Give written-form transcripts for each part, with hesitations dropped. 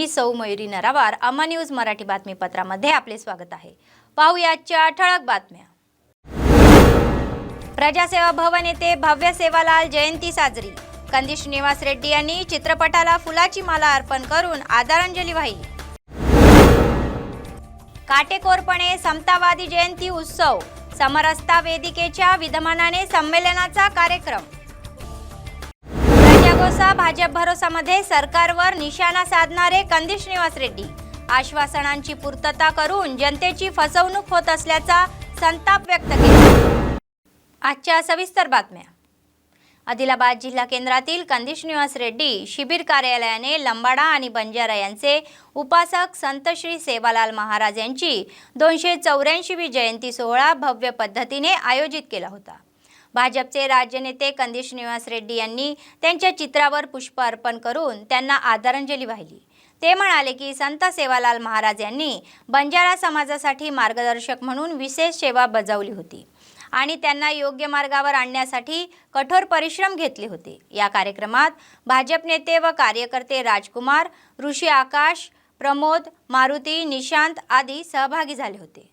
मी सौ मयुरी नरावार, अम्मा न्यूज मराठी बातमीपत्रामध्ये आपले स्वागत आहे। पाहूयाच्या ठळक बातम्या। प्रजासेवा भवन येथे भव्य सेवालाल जयंती साजरी। कंदी श्रीनिवास रेड्डी यांनी चित्रपटाला फुलाची माला अर्पण करून आदरांजली वाहिली। काटेकोरपणे समतावादी जयंती उत्सव, समरसता वेदिकेच्या विद्यमानाने संमेलनाचा कार्यक्रम। प्रजागोसा भाजप भरोसामध्ये सरकारवर निशाणा साधणारे कंदी श्रीनिवास रेड्डी आश्वासनांची पूर्तता करून जनतेची फसवणूक होत असल्याचा संताप व्यक्त केला। आजच्या सविस्तर बातम्या। आदिलाबाद जिल्हा केंद्रातील कंदी श्रीनिवास रेड्डी शिबिर कार्यालयाने लंबाडा आणि बंजारा यांचे उपासक संत श्री सेवालाल महाराज यांची 284वी जयंती सोहळा भव्य पद्धतीने आयोजित केला होता। भाजपचे राज्य नेते कंदी श्रीनिवास रेड्डी यांनी त्यांच्या चित्रावर पुष्प अर्पण करून त्यांना आदरांजली वाहिली। ते म्हणाले की संत सेवालाल महाराज यांनी बंजारा समाजासाठी मार्गदर्शक म्हणून विशेष सेवा बजावली होती आणि त्यांना योग्य मार्गावर आणण्यासाठी कठोर परिश्रम घेतले होते। या कार्यक्रमात भाजप नेते व कार्यकर्ते राजकुमार, ऋषी आकाश, प्रमोद, मारुती, निशांत आदी सहभागी झाले होते।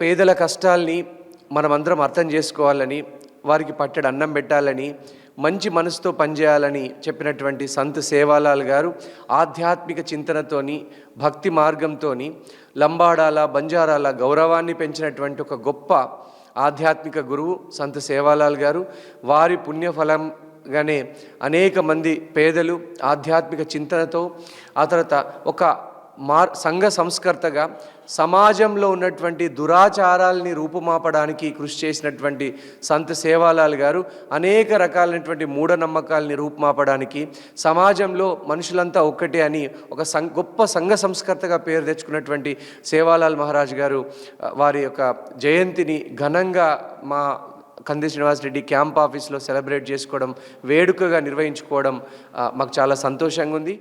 పేదల కష్టాల్ని మనమందరం అర్థం చేసుకోవాలని, వారికి పట్టెడు అన్నం పెట్టాలని, మంచి మనసుతో పనిచేయాలని చెప్పినటువంటి సంత్ సేవాలాల్ గారు ఆధ్యాత్మిక చింతనతోని, భక్తి మార్గంతోని లంబాడాల బంజారాల గౌరవాన్ని పెంచినటువంటి ఒక గొప్ప ఆధ్యాత్మిక గురువు సంత్ సేవాలాల్ గారు। వారి పుణ్యఫలంగానే అనేక మంది పేదలు ఆధ్యాత్మిక చింతనతో ఆ తర్వాత ఒక సంఘ సంస్కర్తగా సమాజంలో ఉన్నటువంటి దురాచారాల్ని రూపుమాపడానికి కృషి చేసినటువంటి సంత్ సేవాలాల్ గారు అనేక రకాలైనటువంటి మూఢనమ్మకాల్ని రూపుమాపడానికి, సమాజంలో మనుషులంతా ఒక్కటే అని ఒక గొప్ప సంఘ సంస్కర్తగా పేరు తెచ్చుకున్నటువంటి సేవాలాల్ మహారాజ్ గారు వారి యొక్క జయంతిని ఘనంగా మా కంది శ్రీనివాస్ రెడ్డి క్యాంప్ ఆఫీస్లో సెలబ్రేట్ చేసుకోవడం, వేడుకగా నిర్వహించుకోవడం మాకు చాలా సంతోషంగా ఉంది।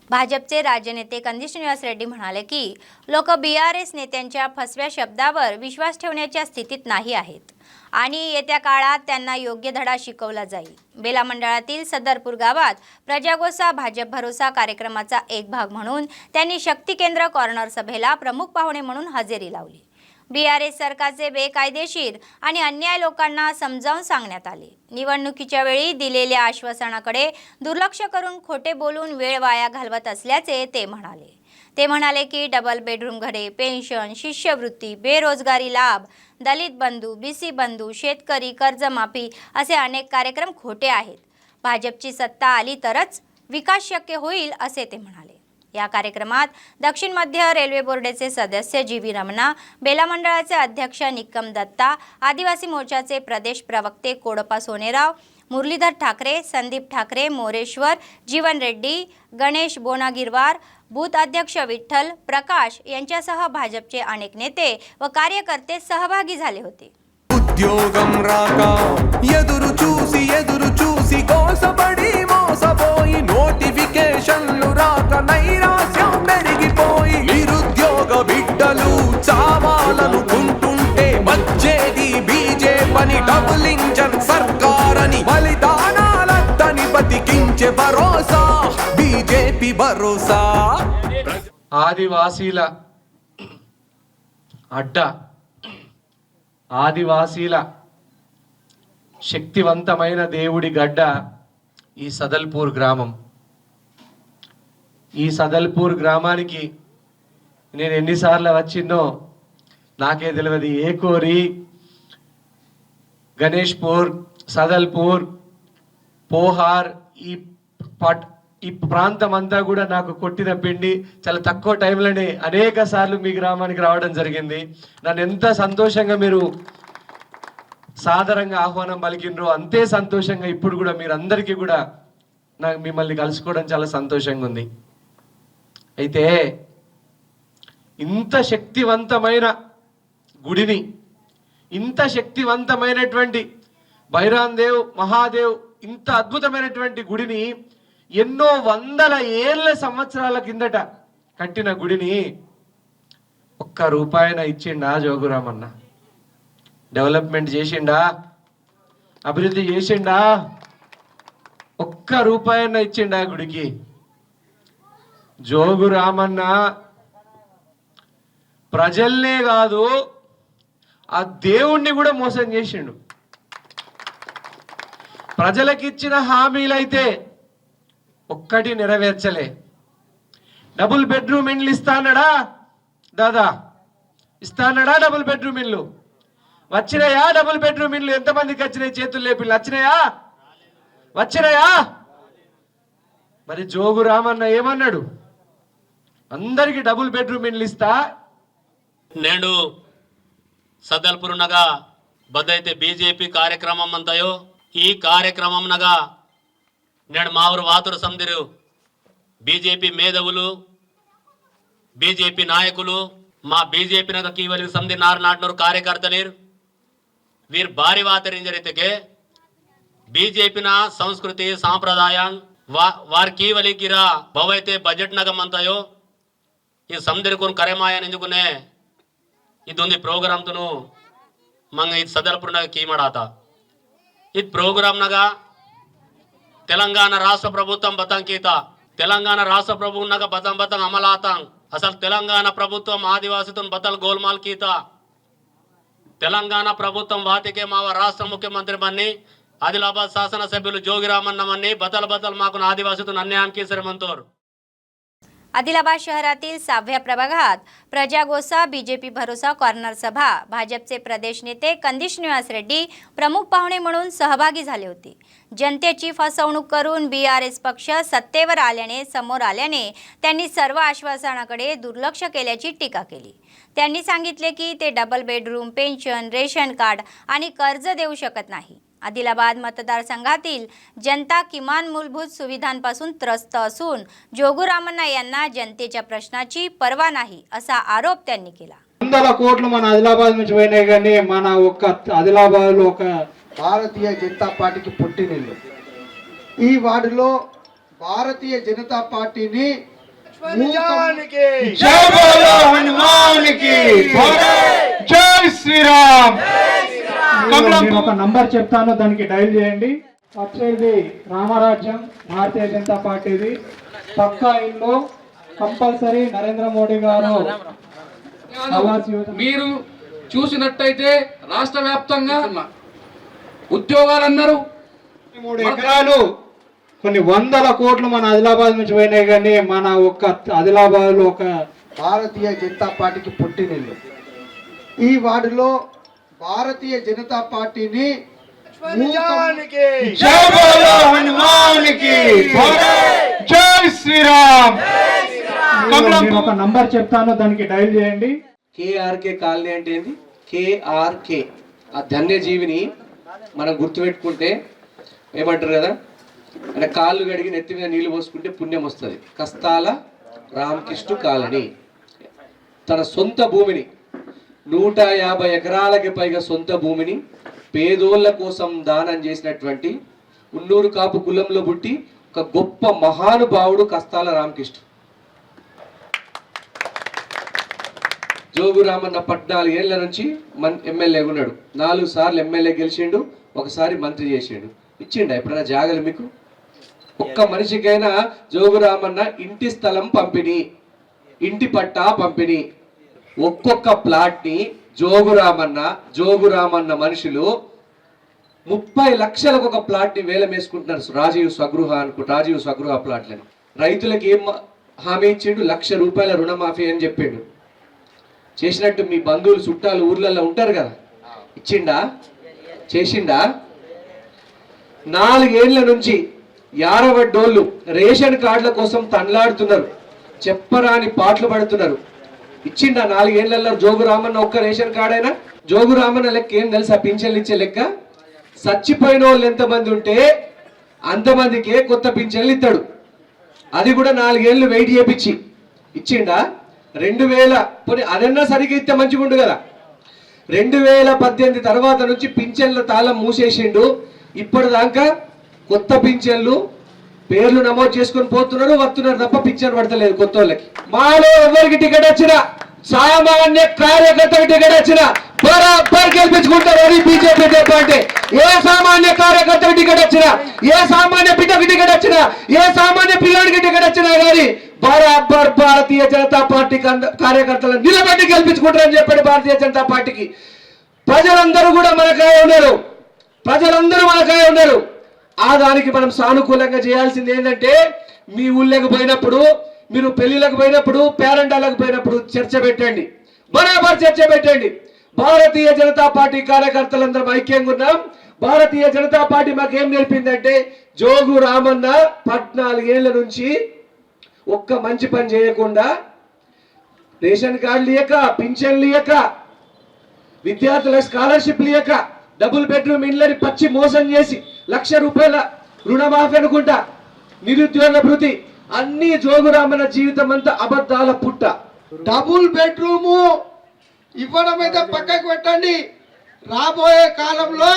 भाजपचे राज्य नेते कंदी श्रीनिवास रेड्डी म्हणाले की लोक BRS नेत्यांच्या फसव्या शब्दावर विश्वास ठेवण्याच्या स्थितीत नाही आहेत आणि येत्या काळात त्यांना योग्य धडा शिकवला जाईल। बेला मंडळातील सदरपूर गावात प्रजागोसा भाजप भरोसा कार्यक्रमाचा एक भाग म्हणून त्यांनी शक्ती केंद्र कॉर्नर सभेला प्रमुख पाहुणे म्हणून हजेरी लावली। BRS सरकारचे बेकायदेशीर आणि अन्याय लोकांना समजावून सांगण्यात आले। निवडणुकीच्या वेळी दिलेल्या आश्वासनाकडे दुर्लक्ष करून खोटे बोलून वेळ वाया घालवत असल्याचे ते म्हणाले। ते म्हणाले की डबल बेडरूम घरे, पेन्शन, शिष्यवृत्ती, बेरोजगारी लाभ, दलित बंधू, BC बंधू, शेतकरी कर्जमाफी असे अनेक कार्यक्रम खोटे आहेत। भाजपची सत्ता आली तरच विकास शक्य होईल असे ते म्हणाले। या कार्यक्रमात दक्षिण मध्य रेल्वे बोर्डाचे सदस्य GV रमणा, बेला मंडळाचे अध्यक्ष निकम दत्ता, आदिवासी मोर्चाचे प्रदेश प्रवक्ते कोडप्पा सोनेराव, मुरलीधर ठाकरे, संदीप ठाकरे, मोरेश्वर, जीवन रेड्डी, गणेश बोनागिरवार, बूथ अध्यक्ष विठ्ठल प्रकाश यांच्यासह भाजपचे अनेक नेते व कार्यकर्ते सहभागी झाले होते। ఉద్యోగం రాక ఎదురు చూసి కోసపడి మోసపోయి నోటిఫికేషన్లు రాక నైరాశ్యం పెరిగిపోయి నిరుద్యోగ బిడ్డలు చావాలనుకుంటుంటే వచ్చేది బీజేపీ డబుల్ ఇంజన్ సర్కారని బలిదానాలద్దని బతికించే భరోసా భరోసా. ఆదివాసీల అడ్డ, ఆదివాసీల శక్తివంతమైన దేవుడి గడ్డ ఈ సదల్పూర్ గ్రామం. ఈ సదల్పూర్ గ్రామానికి నేను ఎన్నిసార్లు వచ్చిందో నాకే తెలియదు. ఏకోరి, గణేష్పూర్, సదల్పూర్, పోహార్, ఈ ప్రాంతం అంతా కూడా నాకు కొట్టిన పిండి. చాలా తక్కువ టైంలోనే అనేక సార్లు మీ గ్రామానికి రావడం జరిగింది. నన్ను ఎంత సంతోషంగా మీరు సాదరంగా ఆహ్వానం పలికినరో అంతే సంతోషంగా ఇప్పుడు కూడా మీరందరికీ కూడా నాకు మిమ్మల్ని కలుసుకోవడం చాలా సంతోషంగా ఉంది. అయితే ఇంత శక్తివంతమైన గుడిని, ఇంత శక్తివంతమైనటువంటి బైరాన్ దేవ్ మహాదేవ్ ఇంత అద్భుతమైనటువంటి గుడిని ఎన్నో వందల ఏళ్ళ సంవత్సరాల కిందట కట్టిన గుడిని ఒక్క రూపాయన ఇచ్చిండా జోగురామన్న? డెవలప్మెంట్ చేసిండా? అభివృద్ధి చేసిండా? ఒక్క రూపాయన ఇచ్చిండా గుడికి? జోగురామన్న ప్రజల్నే కాదు ఆ దేవుణ్ణి కూడా మోసం చేసిండు. ప్రజలకిచ్చిన హామీలైతే ఒక్కటి నెరవేర్చలే. డబుల్ బెడ్రూమ్ ఇండ్లు ఇస్తానడా దాదా? ఇస్తానడా డబుల్ బెడ్రూమ్ ఇండ్లు? వచ్చినాయా డబుల్ బెడ్రూమ్ ఇండ్లు? ఎంతమందికి వచ్చినాయి? చేతులు లేపిల్లు. వచ్చినాయా? వచ్చినాయా? మరి జోగు రామన్న ఏమన్నాడు? అందరికి డబుల్ బెడ్రూమ్ ఇండ్లు ఇస్తా. నేడు సదల్పూర్ నగా బద్దైతే బీజేపీ కార్ಯಕ್ರಮం అంతయో ఈ కార్ಯಕ್ರಮం నగా నేడు మావరు వాతురు సందిరు బీజేపీ మేధవులు, బీజేపీ నాయకులు, మా బీజేపీ నగ ಕೀವಲಿ ಸಂಧಿ ನಾರ್ನಾಡ್ನೂರು ಕಾರ್ಯಕರ್ತರು వీరు భారీ వాతరింజరితకే బీజేపీ నా సంస్కృతి సాంప్రదాయ వారి కీవలి గిరా భవైతే బడ్జెట్ నగం అంతయో ఈ సందిరుకుని కరెమాయ నిందుకునే ಇದೊಂದು ಪ್ರೋಗ್ರಾಮ್ತನು ಮಂಗ ಇದು ಸದಲ್ಪುರ್ನಾಗ ಕೀ ಮಾಡಾತ. ಇದು ಪ್ರೋಗ್ರಾಮ್ನಾಗ తెలంగాణ రాష్ట్ర ప్రభుత్వం బతంకీత, తెలంగాణ రాష్ట్ర ప్రభుత్వంనాక బతం అమలాతాం. అసలు తెలంగాణ ప్రభుత్వం ఆదివాసితో బతల్ గోల్మాల్ కీత. తెలంగాణ ప్రభుత్వం వాతికే మావ రాష్ట్ర ముఖ్యమంత్రి మన్ని ఆదిలాబాద్ శాసనసభ్యులు जोगीरामन्न मन्नी बतल माकून आदिवासीतून अन्याय केसरी म्हणतोर. आदिलाबाद शहरातील 6व्या प्रभागात प्रजागोसा बीजेपी भरोसा कॉर्नर सभा भाजपचे प्रदेश नेते कंदिश निवास रेड्डी प्रमुख पाहुणे म्हणून सहभागी झाले होते. जनतेची फसवणूक करून बीआरएस पक्ष सत्तेवर समोर आल्याने त्यांनी सर्व आश्वासनाकडे दुर्लक्ष केल्याची टीका केली. त्यांनी सांगितले की ते double bedroom, pension, ration card आणि कर्ज देऊ शकत नाही. आदिलाबाद मतदारसंघातील जनता किमान मूलभूत सुविधांपासून त्रस्त असून जोगुरामन्न यांना जनतेच्या प्रश्नाची पर्वा नाही असा आरोप त्यांनी केला. వందల కోట్లు మన ఆదిలాబాద్ నుంచి పోయినాయి కానీ మన ఒక్క ఆదిలాబాద్ లో ఒక భారతీయ జనతా పార్టీకి పుట్టినిల్లు. ఈ వార్డులో భారతీయ జనతా పార్టీని జై బోలో హనుమానికి జై శ్రీరామ్. నేను ఒక నంబర్ చెప్తాను, దానికి డైల్ చేయండి. వచ్చేది రామరాజ్యం, భారతీయ జనతా పార్టీది. పక్కా ఇల్లు కంపల్సరీ నరేంద్ర మోడీ గారు. మీరు చూసినట్టయితే రాష్ట్ర వ్యాప్తంగా ఉద్యోగాలు అన్నారు. 3 ఎకరాలు కొన్ని వందల కోట్లు మన ఆదిలాబాద్ నుంచి పోయినాయి కానీ మన ఒక్క ఆదిలాబాద్ లో ఒక భారతీయ జనతా పార్టీకి పుట్టినిల్లు. ఈ వార్డులో భారతీయ జనతా పార్టీని జై బోలో హనుమానికి జై శ్రీరామ్. నేను ఒక నంబర్ చెప్తాను, దానికి డైల్ చేయండి. కేఆర్కే కాలనీ అంటే ఏంది? కేఆర్కే ఆ ధన్యజీవిని మనం గుర్తుపెట్టుకుంటే ఏమంటారు కదా, అంటే కాళ్ళు కడిగి నెత్తి మీద నీళ్లు పోసుకుంటే పుణ్యం వస్తుంది. కస్తాల రామకృష్ణ కాలనీ తన సొంత భూమిని 150 ఎకరాలకి పైగా సొంత భూమిని పేదోళ్ళ కోసం దానం చేసినటువంటి ఉన్నూరు కాపు కులంలో పుట్టి ఒక గొప్ప మహానుభావుడు కస్తాల రామకృష్ణ. జోగురామన్న 14 ఏళ్ల నుంచి ఎమ్మెల్యేగా ఉన్నాడు. 4 సార్లు ఎమ్మెల్యే గెలిచిండు, ఒకసారి మంత్రి చేసిండు. ఇచ్చిండా ఎప్పుడైనా జాగలు మీకు? ఒక్క మనిషికైనా జోగురామన్న ఇంటి స్థలం పంపిణీ, ఇంటి పట్టా పంపిణీ, ఒక్కొక్క ప్లాట్ని జోగురామన్న మనుషులు 30 లక్షలకు ఒక ప్లాట్ని వేలం వేసుకుంటున్నారు. రాజీవ్ స్వగృహ ప్లాట్లని. రైతులకు ఏం హామీ ఇచ్చిండు? ₹1,00,000 రుణమాఫీ అని చెప్పిండు. చేసినట్టు మీ బంధువులు చుట్టాలు ఊర్లలో ఉంటారు కదా, ఇచ్చిండా? చేసిండా? 4 ఏళ్ల నుంచి యారవడ్డోళ్ళు రేషన్ కార్డుల కోసం తన్లాడుతున్నారు, చెప్పరాని పాటలు పడుతున్నారు. ఇచ్చిండా 4 ఏళ్లలో జోగురామన్న ఒక్క రేషన్ కార్డు అయినా? జోగురామన్న లెక్క ఏం తెలుసా? పింఛన్లు ఇచ్చే లెక్క. చచ్చిపోయిన వాళ్ళు ఎంతమంది ఉంటే అంతమందికే కొత్త పింఛన్లు ఇస్తాడు. అది కూడా 4 ఏళ్ళు వెయిట్ చేపించి ఇచ్చిండా? 2000 పోనీ అదన్నా సరిగ్గా ఇస్తే మంచిగా ఉండు కదా. 2018 తర్వాత నుంచి పింఛన్ల తాళం మూసేసిండు. ఇప్పటిదాకా కొత్త పింఛన్లు పేర్లు నమోదు చేసుకొని పోతున్నారు, వస్తున్నారు తప్ప పింఛన్ పడతలేదు కొత్త వాళ్ళకి. మాలో ఎవరికి టికెట్ వచ్చినా, సామాన్య కార్యకర్తకి టికెట్ వచ్చినా బరాబర్ గెలిపించుకుంటారు అది బీజేపీ పార్టీ. ఏ సామాన్య కార్యకర్తకి టికెట్ వచ్చినా, ఏ సామాన్య బిడ్డకి టికెట్ వచ్చినా, ఏ సామాన్య పిల్లాడికి టికెట్ వచ్చినా కానీ బరాబర్ భారతీయ జనతా పార్టీ కార్యకర్తలను నిలబెట్టి గెలిపించుకుంటారని చెప్పాడు భారతీయ జనతా పార్టీకి. ప్రజలందరూ కూడా మనకాయ ఉన్నారు, ప్రజలందరూ మనకాయ ఉన్నారు. ఆ దానికి మనం సానుకూలంగా చేయాల్సింది ఏంటంటే, మీ ఊళ్ళకి పోయినప్పుడు, మీరు పెళ్లిళ్ళకు పోయినప్పుడు, పేరెంటాలకు పోయినప్పుడు చర్చ పెట్టండి, బరాబర్ చర్చ పెట్టండి. భారతీయ జనతా పార్టీ కార్యకర్తలందరం ఐక్యంగా ఉన్నాం. భారతీయ జనతా పార్టీ మాకేం నేర్పిందంటే, జోగురామన్న 14 ఏళ్ల నుంచి ఒక్క మంచి పని చేయకుండా, రేషన్ కార్డులు ఇయ్యక, పింఛన్లు ఇయ్యక, విద్యార్థుల స్కాలర్షిప్లు ఇయ్యక, డబుల్ బెడ్రూమ్ ఇళ్ళని పచ్చి మోసం చేసి ₹1,00,000 రుణమాఫీ అనుకుంటా, నిరుద్యోగ భృతి, అన్ని జోగురామన్న జీవితం అంతా అబద్ధాల పుట్ట. డబుల్ బెడ్రూము ఇవ్వడం అయితే పక్కకు పెట్టండి. రాబోయే కాలంలో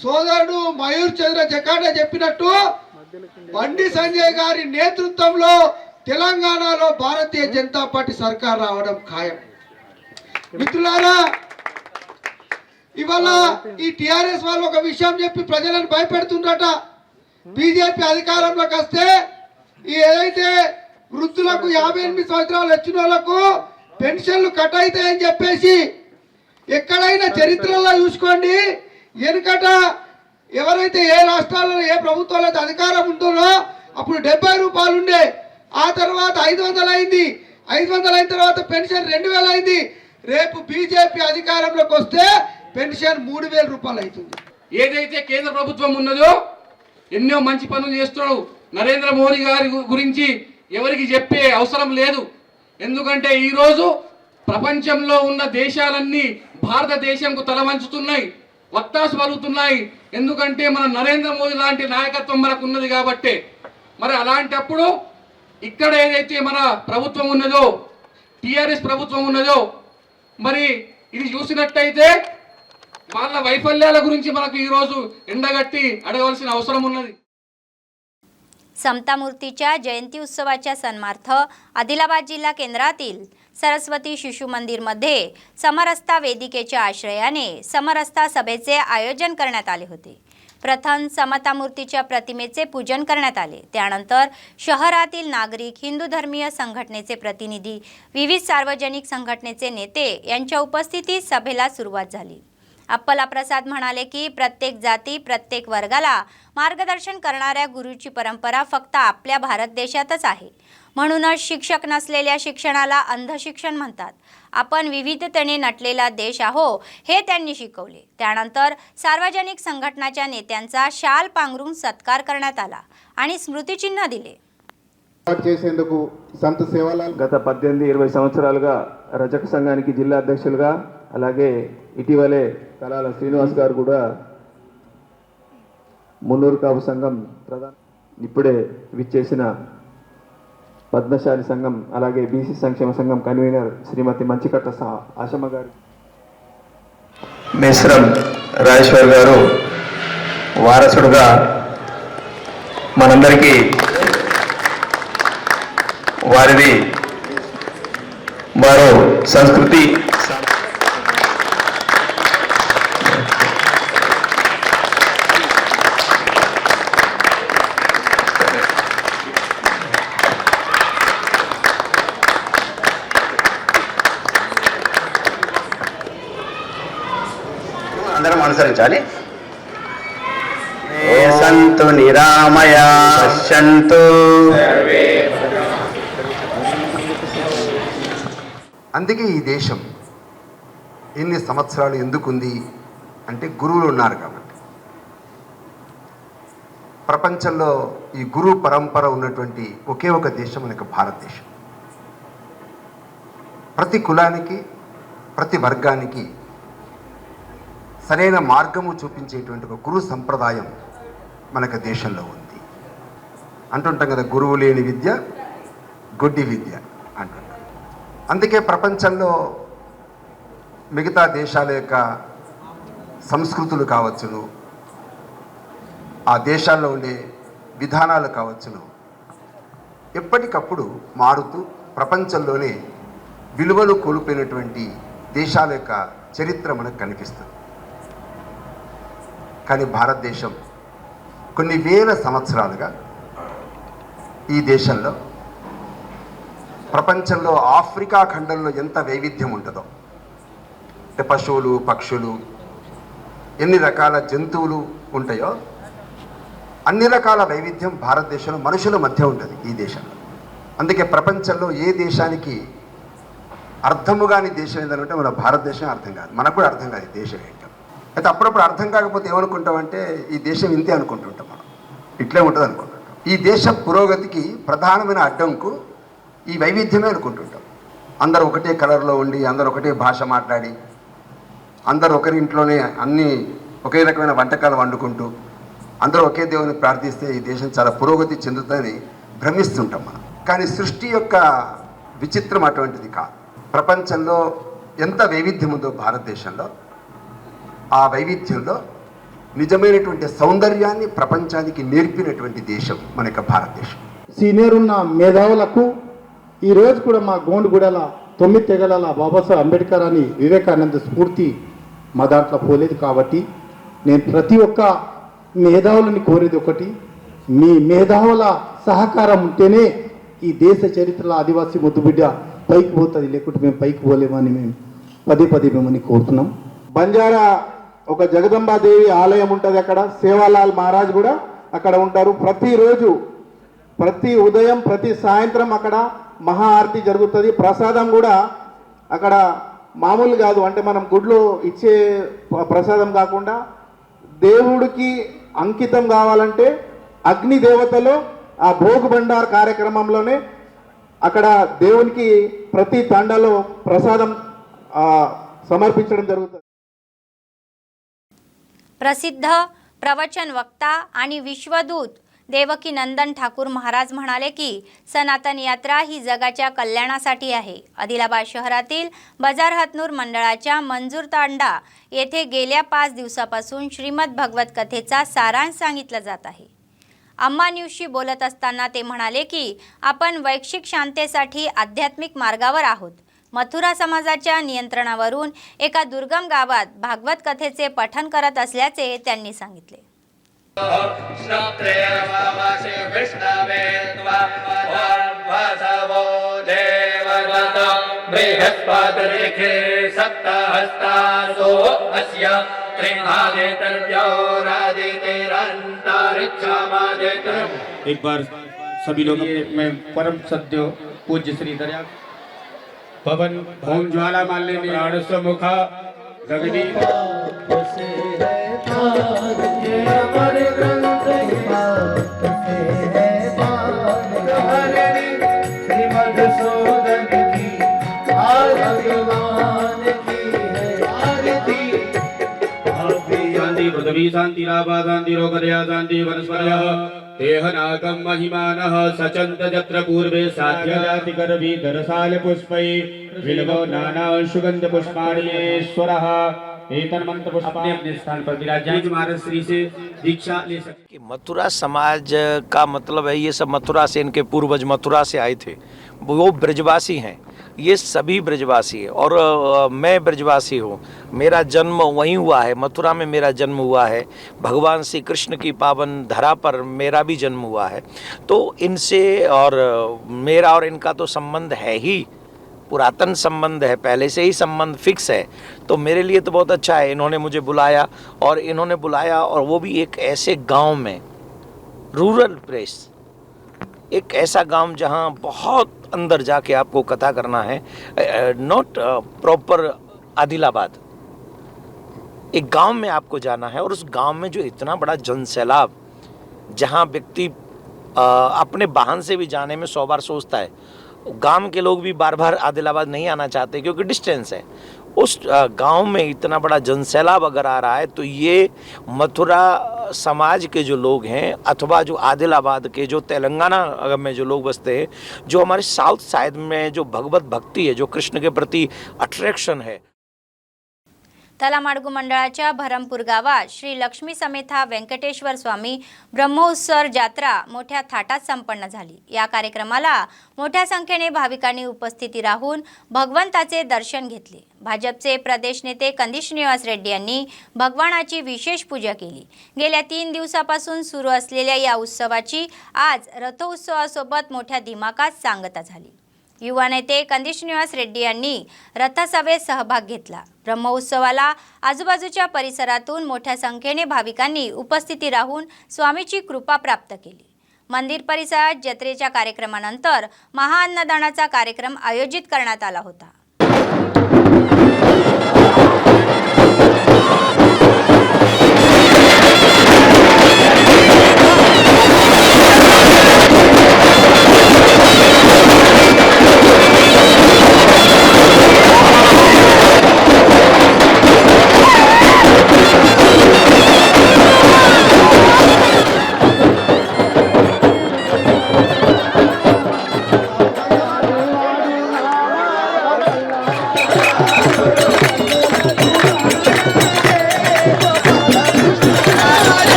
సోదరుడు మయూర్ చంద్ర జకాడే చెప్పినట్టు బండి సంజయ్ గారి నేతృత్వంలో తెలంగాణలో భారతీయ జనతా పార్టీ సర్కార్ రావడం ఖాయం. మిత్రులారా, ఇవాళ ఈ టిఆర్ఎస్ వాళ్ళు ఒక విషయం చెప్పి ప్రజలను భయపెడుతుండట. బీజేపీ అధికారంలోకి వస్తే ఏదైతే వృద్ధులకు 58 సంవత్సరాలు వచ్చిన వాళ్ళకు పెన్షన్లు కట్ అవుతాయని చెప్పేసి, ఎక్కడైనా చరిత్రలో చూసుకోండి, వెనుకట ఎవరైతే ఏ రాష్ట్రాల్లో ఏ ప్రభుత్వాలు అయితే అధికారం ఉంటుందో అప్పుడు ₹70 ఉండే, ఆ తర్వాత 500 అయింది, 500 అయిన తర్వాత పెన్షన్ 2000 అయింది. రేపు బీజేపీ అధికారంలోకి వస్తే పెన్షన్ ₹3000 అవుతుంది. ఏదైతే కేంద్ర ప్రభుత్వం ఉన్నదో ఎన్నో మంచి పనులు చేస్తున్నాడు. నరేంద్ర మోడీ గారి గురించి ఎవరికి చెప్పే అవసరం లేదు. ఎందుకంటే ఈరోజు ప్రపంచంలో ఉన్న దేశాలన్నీ భారతదేశంకు తలవంచుతున్నాయి, వత్తాసు పలుకుతున్నాయి. ఎందుకంటే మన నరేంద్ర మోదీ లాంటి నాయకత్వం మనకు ఉన్నది కాబట్టి. మరి అలాంటప్పుడు ఇక్కడ ఏదైతే మన ప్రభుత్వం ఉన్నదో, టిఆర్ఎస్ ప్రభుత్వం ఉన్నదో, మరి ఇది చూసినట్టయితే వాళ్ళ వైఫల్యాల గురించి మనకు ఈరోజు ఎండగట్టి అడగవలసిన అవసరం ఉన్నది. समता मूर्तीच्या जयंती उत्सवाच्या सन्मार्थ आदिलाबाद जिल्हा केंद्रातील सरस्वती शिशु मंदिरमध्ये समरसता वेदिकेच्या आश्रयाने समरसता सभेचे आयोजन करण्यात आले होते. प्रथम समता मूर्तीच्या प्रतिमेचे पूजन करण्यात आले. त्यानंतर शहरातील नागरिक, हिंदू धर्मीय संघटनेचे प्रतिनिधी, विविध सार्वजनिक संघटनेचे नेते यांच्या उपस्थितीत सभेला सुरुवात झाली. अप्पला प्रसाद म्हणाले की प्रत्येक जाती, प्रत्येक वर्गाला मार्गदर्शन करणाऱ्या गुरुची परंपरा फक्त आपल्या भारत देशातच आहे. म्हणूनच शिक्षक नसलेल्या शिक्षणाला अंधशिक्षण म्हणतात. आपण विविधतेने नटलेला देश आहो हे त्यांनी शिकवले. त्यानंतर सार्वजनिक संघटनाच्या नेत्यांचा शाल पांघरून सत्कार करण्यात आला आणि स्मृतिचिन्ह दिले. చేసేందుకు సంత సేవాలాల్ గత 18-20 సంవత్సరాలుగా రజక సంఘానికి జిల్లా అధ్యక్షులుగా, అలాగే ఇటీవలే కలాల శ్రీనివాస్ గారు కూడా మున్నూరు కాపు సంఘం ప్రధాన, ఇప్పుడే విచ్చేసిన పద్మశాలి సంఘం అలాగే బీసీ సంక్షేమ సంఘం కన్వీనర్ శ్రీమతి మంచికట్ట ఆశమ్మ గారు, మేశ్రం రాజేశ్వర్ గారు వారసుడుగా మనందరికీ వారు సంస్కృతి అందరం అనుసరించాలి. సంతు నిరామయ పశ్యంతు. అందుకే ఈ దేశం ఎన్ని సంవత్సరాలు ఎందుకుంది అంటే గురువులు ఉన్నారు కాబట్టి. ప్రపంచంలో ఈ గురు పరంపర ఉన్నటువంటి ఒకే ఒక దేశం మనకు భారతదేశం. ప్రతి కులానికి ప్రతి వర్గానికి సరైన మార్గము చూపించేటువంటి ఒక గురు సంప్రదాయం మనకు దేశంలో ఉంది. అంటుంటాం కదా, గురువు లేని విద్య గుడ్డి విద్య అంటుంటాం. అందుకే ప్రపంచంలో మిగతా దేశాల యొక్క సంస్కృతులు కావచ్చును, ఆ దేశాల్లో ఉండే విధానాలు కావచ్చును, ఎప్పటికప్పుడు మారుతూ ప్రపంచంలోనే విలువలు కోల్పోయినటువంటి దేశాల యొక్క చరిత్ర మనకు కనిపిస్తుంది. కానీ భారతదేశం కొన్ని వేల సంవత్సరాలుగా ఈ దేశంలో ప్రపంచంలో ఆఫ్రికా ఖండంలో ఎంత వైవిధ్యం ఉంటుందో, అంటే పశువులు పక్షులు ఎన్ని రకాల జంతువులు ఉంటాయో అన్ని రకాల వైవిధ్యం భారతదేశంలో మనుషుల మధ్య ఉంటుంది ఈ దేశంలో. అందుకే ప్రపంచంలో ఏ దేశానికి అర్థము కాని దేశం ఏదంటే మన భారతదేశం అర్థం కాదు. మనకు కూడా అర్థం కాదు ఈ దేశం ఏంటో. అయితే అప్పుడప్పుడు అర్థం కాకపోతే ఏమనుకుంటామంటే ఈ దేశం ఇంతే అనుకుంటుంటాం, మనం ఇట్లే ఉంటుంది అనుకుంటుంటాం. ఈ దేశ పురోగతికి ప్రధానమైన అడ్డంకు ఈ వైవిధ్యమే అనుకుంటుంటాం. అందరూ ఒకటే కలర్లో ఉండి, అందరూ ఒకటే భాష మాట్లాడి, అందరూ ఒకరి ఇంట్లోనే అన్ని ఒకే రకమైన వంటకాలు వండుకుంటూ అందరూ ఒకే దేవుని ప్రార్థిస్తే ఈ దేశం చాలా పురోగతి చెందుతుందని భ్రమిస్తుంటాం మనం. కానీ సృష్టి యొక్క విచిత్రం అటువంటిది కాదు. ప్రపంచంలో ఎంత వైవిధ్యం ఉందో భారతదేశంలో, ఆ వైవిధ్యంలో నిజమైనటువంటి సౌందర్యాన్ని ప్రపంచానికి నేర్పినటువంటి దేశం మన యొక్క భారతదేశం. సీనియర్ ఉన్న మేధావులకు ఈరోజు కూడా మా గోండుగూడల 9 తెగల బాబాసాహెబ్ అంబేద్కర్ అని వివేకానంద స్ఫూర్తి మా దాంట్లో పోలేదు. కాబట్టి నేను ప్రతి ఒక్క మేధావులని కోరేది ఒకటి, మీ మేధావుల సహకారం ఉంటేనే ఈ దేశ చరిత్రలో ఆదివాసీ ముద్దుబిడ్డ పైకి పోతుంది, లేకుంటే మేము పైకి పోలేమని మేము పదే మిమ్మల్ని కోరుతున్నాం. బంజారా ఒక జగదంబాదేవి ఆలయం ఉంటుంది, అక్కడ సేవాలాల్ మహారాజ్ కూడా అక్కడ ఉంటారు. ప్రతిరోజు ప్రతి ఉదయం ప్రతి సాయంత్రం అక్కడ మహాఆరతి జరుగుతుంది. ప్రసాదం కూడా అక్కడ మామూలు కాదు, అంటే మనం గుడిలో ఇచ్చే ప్రసాదం కాకుండా దేవుడికి అంకితం కావాలంటే అగ్ని దేవతలో ఆ భోగ్ బండార్ కార్యక్రమంలోనే అక్కడ దేవునికి ప్రతి తండలో ప్రసాదం సమర్పించడం जరుగుతుంది. प्रसिद्ध प्रवचन वक्ता आणि विश्वदूत देवकी नंदन ठाकूर महाराज म्हणाले की सनातन यात्रा ही जगाच्या कल्याणासाठी आहे. आदिलाबाद शहरातील बाजार हातनूर मंडळाच्या मंजूर तांडा येथे गेल्या 5 दिवसापासून श्रीमद भगवत कथेचा सारांश सांगितला जात आहे. अम्मा न्यूजशी बोलत असताना ते म्हणाले की आपण वैश्विक शांततेसाठी आध्यात्मिक मार्गावर आहोत. मथुरा समाजाच्या नियंत्रणावरून एका दुर्गम गावात भागवत कथेचे पठण करत असल्याचे त्यांनी सांगितले. एक बार सभी लोग मैं परम सत्य पूज्य श्री दरिया भवन ओम ज्वाला मालिनी प्राणसमुखा गगनी पृथ्वी शांति राभा शांति रोगदया शांति वनस्पतयः देहनागम महिमानः सचन्त जत्र पूर्वे साध्य जाति गर्भी दरसाल पुष्पै विलवो नाना सुगंध पुष्पाणीश्वरः एतन मंत्र पुष्प अपने स्थान पर विराजमान महाराज श्री से दीक्षा ले सकते. मथुरा समाज का मतलब है ये सब मथुरा से, इनके पूर्वज मथुरा से आए थे, वो ब्रजवासी हैं, ये सभी ब्रजवासी है और मैं ब्रजवासी हूँ. मेरा जन्म वहीं हुआ है, मथुरा में मेरा जन्म हुआ है. भगवान श्री कृष्ण की पावन धरा पर मेरा भी जन्म हुआ है. तो इनसे और मेरा और इनका तो संबंध है ही, पुरातन संबंध है, पहले से ही संबंध फिक्स है, तो मेरे लिए तो बहुत अच्छा है। इन्होंने मुझे बुलाया और वो भी एक ऐसे गांव में, रूरल प्लेस, एक ऐसा गांव जहां बहुत अंदर जाके आपको कथा करना है, नॉट प्रॉपर आदिलाबाद, एक गांव में आपको जाना है और उस गांव में जो इतना बड़ा जनसैलाब, जहां व्यक्ति अपने वाहन से भी जाने में 100 बार सोचता है, गांव के लोग भी बार बार आदिलाबाद नहीं आना चाहते क्योंकि डिस्टेंस है। उस गांव में इतना बड़ा जनसैलाब अगर आ रहा है तो ये मथुरा समाज के जो लोग हैं अथवा जो आदिलाबाद के, जो तेलंगाना में जो लोग बसते हैं, जो हमारे साउथ साइड में जो भगवत भक्ति है, जो कृष्ण के प्रति अट्रैक्शन है। तलामाडगू मंडळाच्या भरमपूर गावात श्री लक्ष्मी समेता व्यंकटेश्वर स्वामी ब्रह्मोत्सव यात्रा मोठ्या थाटात संपन्न झाली। या कार्यक्रमाला मोठ्या संख्येने भाविकांनी उपस्थिती राहून भगवंताचे दर्शन घेतले। भाजपचे प्रदेश नेते कंदी श्रीनिवास रेड्डी यांनी भगवानाची विशेष पूजा केली। गेल्या 3 दिवसापासून सुरू असलेल्या या उत्सवाची आज रथोत्सवासोबत मोठ्या दिमाखात सांगता झाली। युवा नेते कंदी श्रीनिवास रेड्डी यांनी रथसभेत सहभाग घेतला। ब्रह्मोत्सवाला आजूबाजूच्या परिसरातून मोठ्या संख्येने भाविकांनी उपस्थिती राहून स्वामीची कृपा प्राप्त केली। मंदिर परिसरात जत्रेच्या कार्यक्रमानंतर महाअन्नदानाचा कार्यक्रम आयोजित करण्यात आला होता।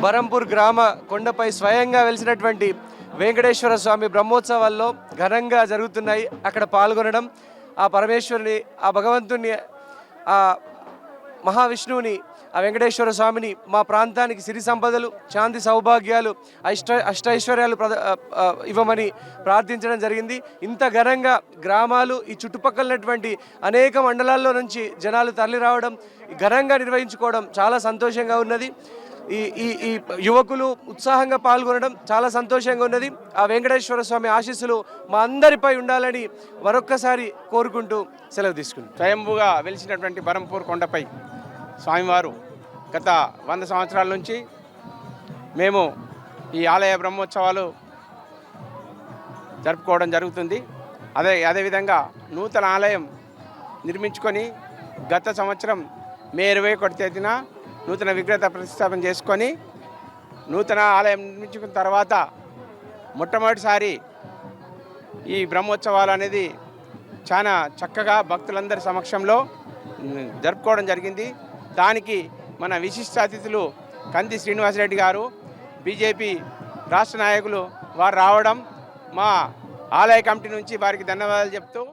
బరంపూర్ గ్రామ కొండపై స్వయంగా వెలిసినటువంటి వెంకటేశ్వర స్వామి బ్రహ్మోత్సవాల్లో ఘనంగా జరుగుతున్నాయి। అక్కడ పాల్గొనడం, ఆ పరమేశ్వరుని, ఆ భగవంతుని, ఆ మహావిష్ణువుని, ఆ వెంకటేశ్వర స్వామిని మా ప్రాంతానికి సిరి సంపదలు, శాంతి సౌభాగ్యాలు, అష్టైశ్వర్యాలు ఇవ్వమని ప్రార్థించడం జరిగింది। ఇంత ఘనంగా గ్రామాలు, ఈ చుట్టుపక్కలటువంటి అనేక మండలాల్లో నుంచి జనాలు తరలి రావడం, ఘనంగా నిర్వహించుకోవడం చాలా సంతోషంగా ఉన్నది। ఈ యువకులు ఉత్సాహంగా పాల్గొనడం చాలా సంతోషంగా ఉన్నది। ఆ వెంకటేశ్వర స్వామి ఆశీస్సులు మా అందరిపై ఉండాలని మరొక్కసారి కోరుకుంటూ సెలవు తీసుకుంటాం। స్వయంభూగా వెలిసినటువంటి బరంపూర్ కొండపై స్వామివారు గత 100 సంవత్సరాల నుంచి మేము ఈ ఆలయ బ్రహ్మోత్సవాలు జరుపుకోవడం జరుగుతుంది। అదేవిధంగా నూతన ఆలయం నిర్మించుకొని గత సంవత్సరం మే 21 తేదీన నూతన విగ్రహ ప్రతిష్టాపన చేసుకొని నూతన ఆలయం నిర్మించుకున్న తర్వాత మొట్టమొదటిసారి ఈ బ్రహ్మోత్సవాలు అనేది చాలా చక్కగా భక్తులందరి సమక్షంలో జరుపుకోవడం జరిగింది। దానికి మన విశిష్ట అతిథులు కంది శ్రీనివాసరెడ్డి గారు, బీజేపీ రాష్ట్ర నాయకులు వారు రావడం, మా ఆలయ కమిటీ నుంచి వారికి ధన్యవాదాలు చెప్తూ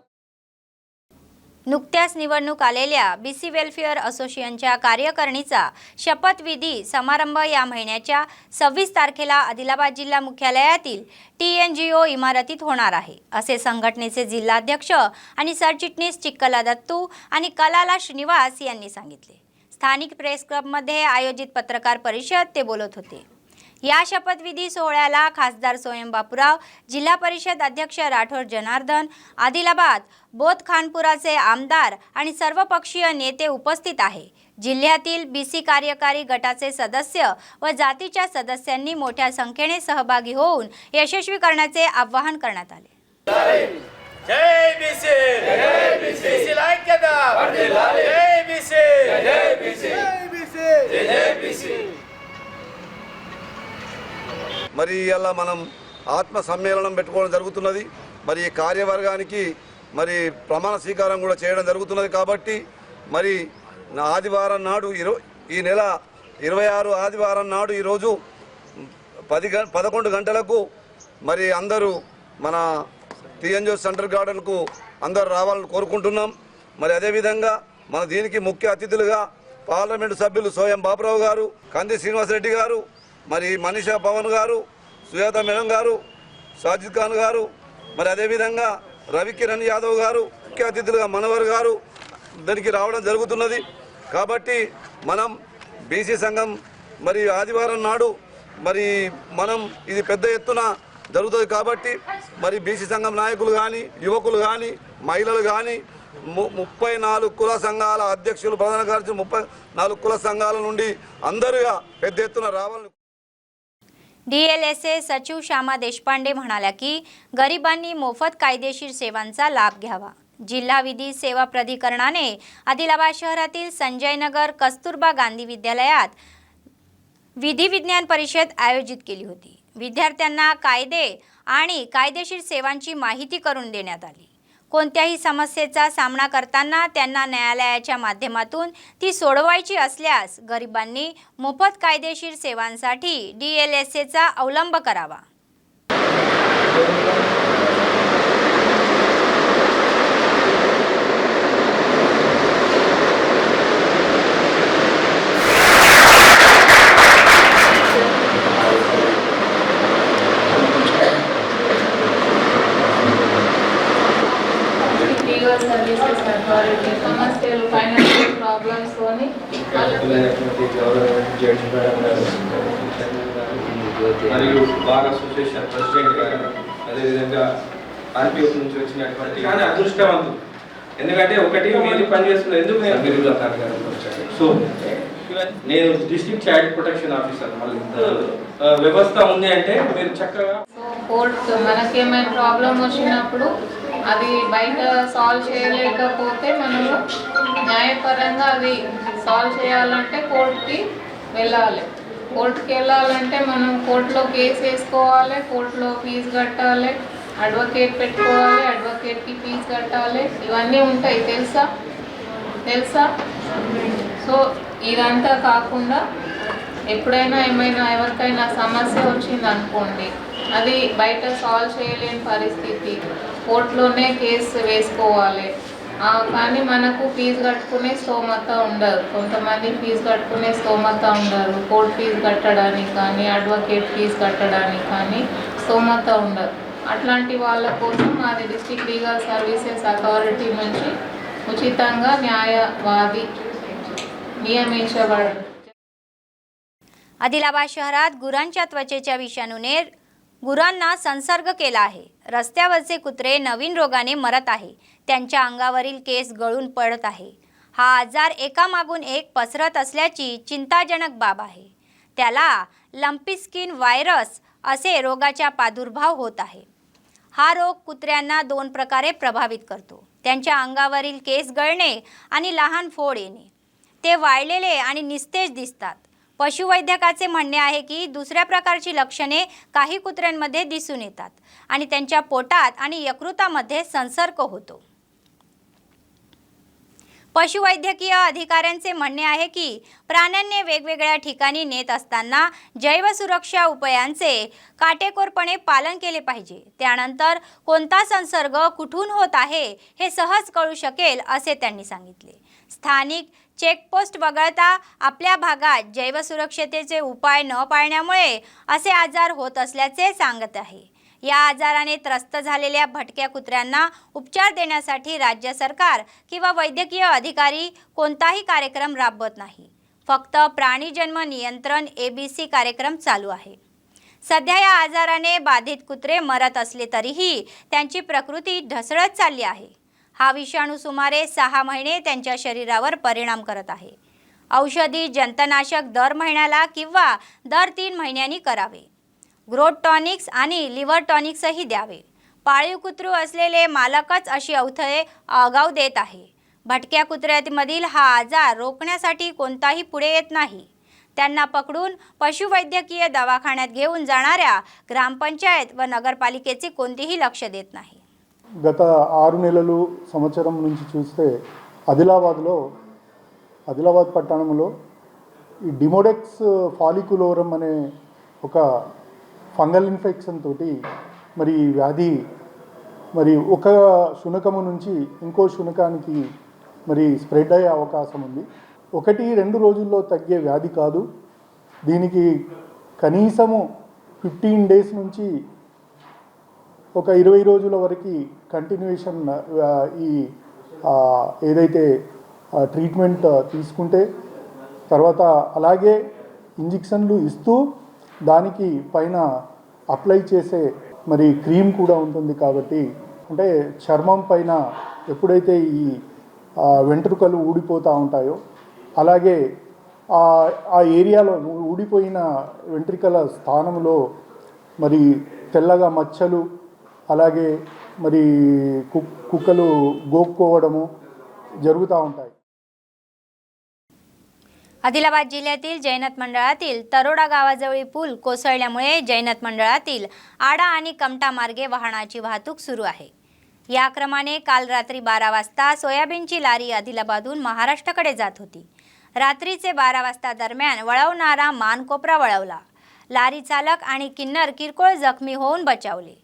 नुकत्याच निवडणूक आलेल्या बीसी वेलफेअर असोसिएशनच्या कार्यकारिणीचा शपथविधी समारंभ या महिन्याच्या 26 तारखेला आदिलाबाद जिल्हा मुख्यालयातील TNGO इमारतीत होणार आहे, असे संघटनेचे जिल्हाध्यक्ष आणि सरचिटणीस चिक्कला दत्तू आणि कलाला श्रीनिवास यांनी सांगितले। स्थानिक प्रेस क्लबमध्ये आयोजित पत्रकार परिषद ते बोलत होते। या शपथविधी सोहळ्याला खासदार सोयम बापूराव, जिल्हा परिषद अध्यक्ष राठोड जनार्दन, आदिलाबाद बोथ खानपुराचे आमदार आणि सर्वपक्षीय नेते उपस्थित आहे। जिल्ह्यातील बीसी कार्यकारी गटाचे सदस्य व जातीच्या सदस्यांनी मोठ्या संख्येने सहभागी होऊन यशस्वी करण्याचे आवाहन करण्यात आले। जय बीसी, जय बीसी, बीसी ऐक्यता, जय बीसी, जय बीसी, जय बीसी, जय बीसी। మరి ఇలా మనం ఆత్మ సమ్మేళనం పెట్టుకోవడం జరుగుతున్నది। మరి ఈ కార్యవర్గానికి మరి ప్రమాణ స్వీకారం కూడా చేయడం జరుగుతున్నది। కాబట్టి మరి ఆదివారం నాడు ఈ నెల 26 ఆదివారం నాడు ఈరోజు 11 గంటలకు మరి అందరూ మన టీఎన్జీ సెంటర్ గార్డెన్కు అందరూ రావాలని కోరుకుంటున్నాం। మరి అదేవిధంగా మన దీనికి ముఖ్య అతిథులుగా పార్లమెంటు సభ్యులు సోయం బాపురావు గారు, కంది శ్రీనివాసరెడ్డి గారు, మరి మనీషా పవన్ గారు, సుజాత మేడం గారు, సాజిద్ ఖాన్ గారు, మరి అదేవిధంగా రవికిరణ్ యాదవ్ గారు ముఖ్య అతిథులుగా మనవర్ గారు దానికి రావడం జరుగుతున్నది। కాబట్టి మనం బీసీ సంఘం మరి ఆదివారం నాడు మరి మనం ఇది పెద్ద ఎత్తున జరుగుతుంది। కాబట్టి మరి బీసీ సంఘం నాయకులు కానీ, యువకులు కానీ, మహిళలు కానీ 34 కుల సంఘాల అధ్యక్షులు, ప్రధాన కార్యదర్శులు 34 కుల संघाला నుండి అందరూ పెద్ద ఎత్తున రావాలని। DLSA सचिव श्यामा देशपांडे म्हणाल्या की गरिबांनी मोफत कायदेशीर सेवांचा लाभ घ्यावा। जिल्हा विधी सेवा प्राधिकरणाने आदिलाबाद शहरातील संजयनगर कस्तुरबा गांधी विद्यालयात विधी विज्ञान परिषद आयोजित केली होती। विद्यार्थ्यांना कायदे आणि कायदेशीर सेवांची माहिती करून देण्यात आली। कोणत्याही समस्येचा सामना करताना त्यांना न्यायालयाच्या माध्यमातून ती सोडवायची असल्यास गरिबांनी मोफत कायदेशीर सेवांसाठी DLSAचा अवलंब करावा। సర్వీసెస్ అథారిటీ సమస్యలు, ఫైనాన్షియల్ ప్రాబ్లమ్స్ తోని మరియు బార్ అసోసియేషన్ ప్రెసిడెంట్ గారు, అదేవిధంగా ఆర్పిఎఫ్ నుంచి వచ్చినటువంటి కానీ అదృష్టవంతులు, ఎందుకంటే ఒకటి మీరు పనిచేస్తున్న ఎందుకు సో నేను డిస్ట్రిక్ట్ చైల్డ్ ప్రొటెక్షన్ ఆఫీసర్, మళ్ళీ వ్యవస్థ ఉంది అంటే మీరు చక్కగా కోర్ట్ మనకేమైనా ప్రాబ్లం వచ్చినప్పుడు అది బయట సాల్వ్ చేయలేకపోతే మనము న్యాయపరంగా అది సాల్వ్ చేయాలంటే కోర్టుకి వెళ్ళాలి। కోర్టుకి వెళ్ళాలంటే మనం కోర్టులో కేసు వేసుకోవాలి, కోర్టులో ఫీజు కట్టాలి, అడ్వకేట్ పెట్టుకోవాలి, అడ్వకేట్కి ఫీజు కట్టాలి, ఇవన్నీ ఉంటాయి తెలుసా। సో ఇదంతా కాకుండా ఎప్పుడైనా ఏమైనా ఎవరికైనా సమస్య వచ్చింది అనుకోండి, అది బయట సాల్వ్ చేయలేని పరిస్థితి, కోర్టులోనే కేసు వేసుకోవాలి। కానీ మనకు ఫీజు కట్టుకునే స్తోమత ఉండదు, కొంతమంది ఫీజు కట్టుకునే స్తోమత ఉండదు, కోర్టు ఫీజు కట్టడానికి కానీ, అడ్వకేట్ ఫీజు కట్టడానికి కానీ స్తోమత ఉండదు। అట్లాంటి వాళ్ళ కోసం మాది డిస్ట్రిక్ట్ లీగల్ సర్వీసెస్ అథారిటీ నుంచి ఉచితంగా న్యాయవాది नियमित आदिलाबाद शहरात गुरांच्या त्वचेच्या विषाणूने गुरांना संसर्ग केला आहे। रस्त्यावरचे कुत्रे नवीन रोगाने मरत आहे, त्यांच्या अंगावरील केस गळून पडत आहे। हा आजार एकामागून एक पसरत असल्याची चिंताजनक बाब आहे। त्याला लंपी स्किन व्हायरस असे रोगाचा प्रादुर्भाव होत आहे। हा रोग कुत्र्यांना 2 प्रकारे प्रभावित करतो, त्यांच्या अंगावरील केस गळणे आणि लहान फोड येणे। ते वाळलेले आणि निस्तेज दिसतात। पशुवैद्यकाचे म्हणणे आहे की दुसऱ्या प्रकारची लक्षणे काही कुत्र्यांमध्ये दिसून येतात आणि त्यांच्या पोटात आणि यकृतामध्ये संसर्ग होतो। पशुवैद्यकीय अधिकाऱ्यांचे म्हणणे आहे की प्राण्यांनी वेगवेगळ्या ठिकाणी नेत असताना जैव सुरक्षा उपायांचे काटेकोरपणे पालन केले पाहिजे। त्यानंतर कोणता संसर्ग कुठून होत आहे हे सहज कळू शकेल असे त्यांनी सांगितले। स्थानिक चेकपोस्ट वगळता आपल्या भागात जैव सुरक्षतेचे उपाय न पाळण्यामुळे असे आजार होत असल्याचे सांगत आहे। या आजाराने त्रस्त झालेल्या भटक्या कुत्र्यांना उपचार देण्यासाठी राज्य सरकार किंवा वैद्यकीय अधिकारी कोणताही कार्यक्रम राबवत नाही। फक्त प्राणीजन्म नियंत्रण ABC कार्यक्रम चालू आहे. सध्या या आजाराने बाधित कुत्रे मरत असले तरीही त्यांची प्रकृती ढसळत चालली आहे. हा विषाणू सुमारे 6 महिने त्यांच्या शरीरावर परिणाम करत आहे. औषधी जंतनाशक दर महिन्याला किंवा दर 3 महिन्यांनी करावे. ग्रोथ टॉनिक्स आणि लिव्हर टॉनिक्सही द्यावे. पाळीव कुत्रू असलेले मालकच अशी अवथळे आगाऊ देत आहे. भटक्या कुत्र्यामधील हा आजार रोखण्यासाठी कोणताही पुढे येत नाही. त्यांना पकडून पशुवैद्यकीय दवाखान्यात घेऊन जाणाऱ्या గ్రామపంచాయత్ व నగరపాలికేचे कोणतेही लक्ष देत नाही. గత 6 నెలలు సంవత్సరం నుంచి చూస్తే ఆదిలాబాద్ పట్టణంలో ఈ డిమోడెక్స్ ఫాలికులోరం అనే ఒక ఫంగల్ ఇన్ఫెక్షన్ తోటి మరి ఈ వ్యాధి మరి ఒక శునకము నుంచి ఇంకో శునకానికి మరి స్ప్రెడ్ అయ్యే అవకాశం ఉంది. 1-2 రోజుల్లో తగ్గే వ్యాధి కాదు. దీనికి కనీసము 15 డేస్ నుంచి ఒక 20 రోజుల వరకు కంటిన్యూషన్ ఈ ఏదైతే ట్రీట్మెంట్ తీసుకుంటే తర్వాత అలాగే ఇంజెక్షన్లు ఇస్తూ దానికి పైన అప్లై చేసే మరి క్రీమ్ కూడా ఉంటుంది. కాబట్టి అంటే చర్మం పైన ఎప్పుడైతే ఈ వెంట్రుకలు ఊడిపోతూ ఉంటాయో అలాగే ఆ ఏరియాలో ఊడిపోయిన వెంట్రుకల స్థానంలో మరి తెల్లగా మచ్చలు అలాగే మరి కుక్కలు గోక్కోవడము జరుగుతూ ఉంటాయి. आदिलाबाद जिल्ह्यातील जैनत मंडळातील तरोडा गावाजवळील पूल कोसळल्यामुळे जैनत मंडळातील आडा आणि कमटा मार्गे वाहनाची वाहतूक सुरू आहे. या क्रमाने काल रात्री 12 वाजता सोयाबीनची लारी आदिलाबादहून महाराष्ट्राकडे जात होती. रात्रीचे 12 वाजता दरम्यान वळवणारा मानकोपरा वळवला. लारी चालक आणि किन्नर किरकोळ जखमी होऊन बचावले.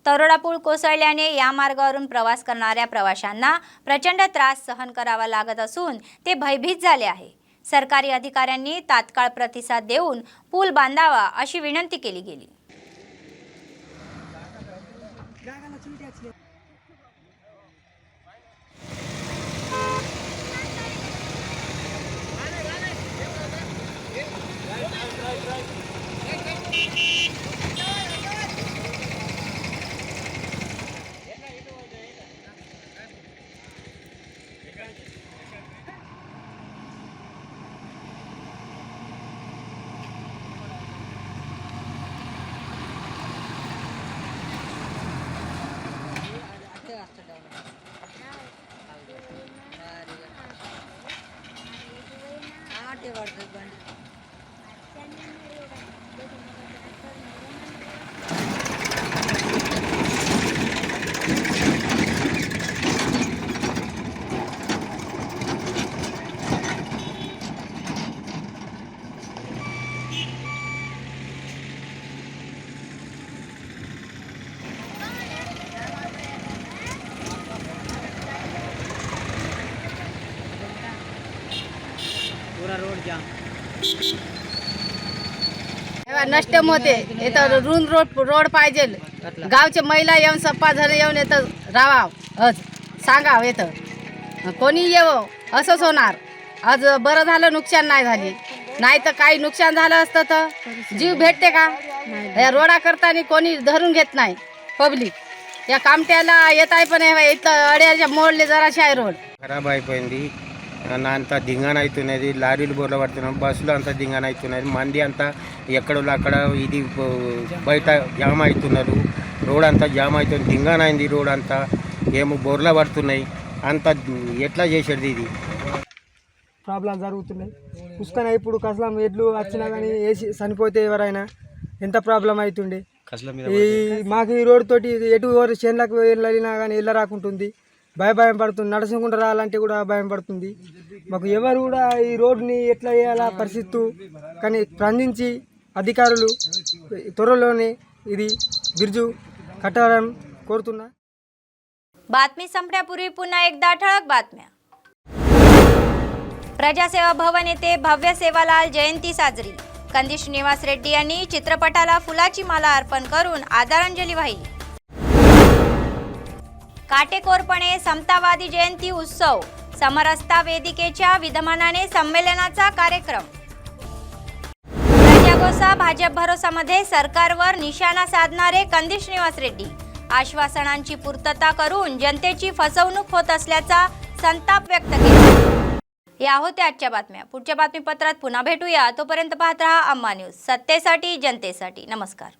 तरोडा पूल कोसळल्याने या मार्गावरून प्रवास करणाऱ्या प्रवाशांना प्रचंड त्रास सहन करावा लागत असून ते भयभीत झाले आहे. सरकारी अधिकाऱ्यांनी तात्काळ प्रतिसाद देऊन पूल बांधावा अशी विनंती केली गेली. नष्ट होते इथं रुंद रोड पाहिजे. गावचे महिला येऊन 6 जण येऊन इथं राहावं सांगावं. इथं कोणी येवं असंच होणार. आज बरं झालं नुकसान नाही झाली, नाही तर काही नुकसान झालं असतं तर जीव भेटते का? या रोडा करताना कोणी धरून घेत नाही पब्लिक. या कामट्याला येत आहे पण इथं अड्याच्या मोडले जराशे आहे रोड ఖరాబ్ అయిపోయింది. అంతా దింగాన అవుతున్నది. లారీలు బోర్ల పడుతున్నాం, బస్సులు అంతా దింగాన అవుతున్నది. మంది అంతా ఎక్కడో అక్కడ ఇది బయట జామ్ అవుతున్నారు. రోడ్ అంతా జామ్ అవుతుంది, దింగాన అయింది రోడ్ అంతా. ఏమో బోర్ల పడుతున్నాయి. అంతా ఎట్లా చేసేది ఇది ప్రాబ్లం జరుగుతున్నాయి. పుష్కన ఇప్పుడు కసలం ఎడ్లు వచ్చినా కానీ వేసి చనిపోతే ఎవరైనా ఎంత ప్రాబ్లం అవుతుండే. ఈ మాకు ఈ రోడ్డు తోటి ఎటు చేనులకు వెళ్ళినా కానీ వెళ్ళ రాకుంటుంది. భయం పడుతుంది. నడుచుకుంటూ రావాలంటే కూడా భయం పడుతుంది. మాకు ఎవరు కూడా ఈ రోడ్డుని ఎట్లా చేయాలా పరిస్థితి కానీ స్పందించి అధికారులు త్వరలోనే ఇది బిర్జు కట్టాలని కోరుతున్నా. बातमी संपण्यापूर्वी पुन्हा एकदा ठळक बातम्या. प्रजासेवा भवन येथे भव्य सेवालाल जयंती साजरी. कंदी श्रीनिवास रेड्डी यांनी चित्रपटाला फुलाची माला अर्पण करून आदरांजली वाहिली. काटेकोरपणे समतावादी जयंती उत्सव. समरसता वेदिकेच्या विद्यमानाने संमेलनाचा कार्यक्रम. भरवसा भाजप भरोसामध्ये सरकारवर निशाणा साधणारे कंदी श्रीनिवास रेड्डी. आश्वासनांची पूर्तता करून जनतेची फसवणूक होत असल्याचा संताप व्यक्त केला. या होत्या आजच्या बातम्या. पुढच्या बातमीपत्रात पुन्हा भेटूया. तोपर्यंत पाहत रहा अम्मा न्यूज, सत्तेसाठी जनतेसाठी. नमस्कार.